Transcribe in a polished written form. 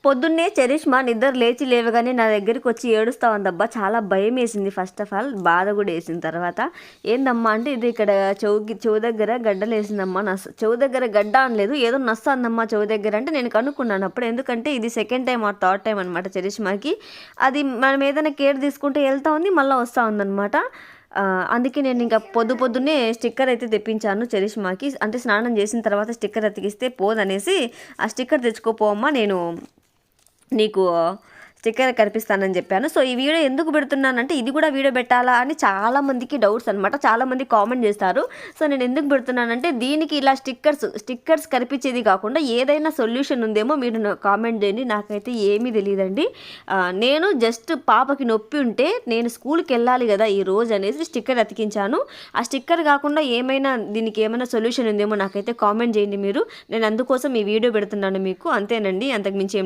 పొద్దున్నే చరిష్మా నిద్ర లేచి లేవగానే నా దగ్గరికి వచ్చి ఏడుస్తా ఉందబ్బా. చాలా భయం వేసింది. ఫస్ట్ ఆఫ్ ఆల్ బాధ కూడా వేసిన తర్వాత ఏందమ్మా అంటే ఇది ఇక్కడ చెవు దగ్గర గడ్డలు వేసిందమ్మా. చెవు దగ్గర గడ్డ అనలేదు, ఏదో నస్సు అందమ్మా చెవు దగ్గర అంటే నేను కనుక్కున్నాను అప్పుడు. ఎందుకంటే ఇది second time or third time అనమాట చరిష్మాకి. అది మనం ఏదైనా కేర్ తీసుకుంటే వెళ్తా ఉంది, మళ్ళీ వస్తూ ఉందన్నమాట. అందుకే నేను ఇంకా పొద్దున్నే స్టిక్కర్ అయితే తెప్పించాను చరిష్మాకి. అంటే స్నానం చేసిన తర్వాత స్టిక్కర్ అతికిస్తే పోదనేసి ఆ స్టిక్కర్ తెచ్చుకోపోమ్మా, నేను నీకు స్టిక్కర్ కనిపిస్తానని చెప్పాను. సో ఈ వీడియో ఎందుకు పెడుతున్నానంటే ఇది కూడా వీడియో పెట్టాలా అని చాలామందికి డౌట్స్ అనమాట. చాలామంది కామెంట్ చేస్తారు. సో నేను ఎందుకు పెడుతున్నానంటే దీనికి ఇలా స్టిక్కర్స్ కనిపించేది కాకుండా ఏదైనా సొల్యూషన్ ఉందేమో మీరు కామెంట్ చేయండి. నాకైతే ఏమీ తెలియదండి. నేను జస్ట్ పాపకి నొప్పి ఉంటే నేను స్కూల్కి వెళ్ళాలి కదా ఈ రోజు అనేసి స్టిక్కర్ అతికించాను. ఆ స్టిక్కర్ కాకుండా దీనికి ఏమైనా సొల్యూషన్ ఉందేమో నాకైతే కామెంట్ చేయండి మీరు. నేను అందుకోసం ఈ వీడియో పెడుతున్నాను మీకు, అంతేనండి, అంతకు మించి ఏం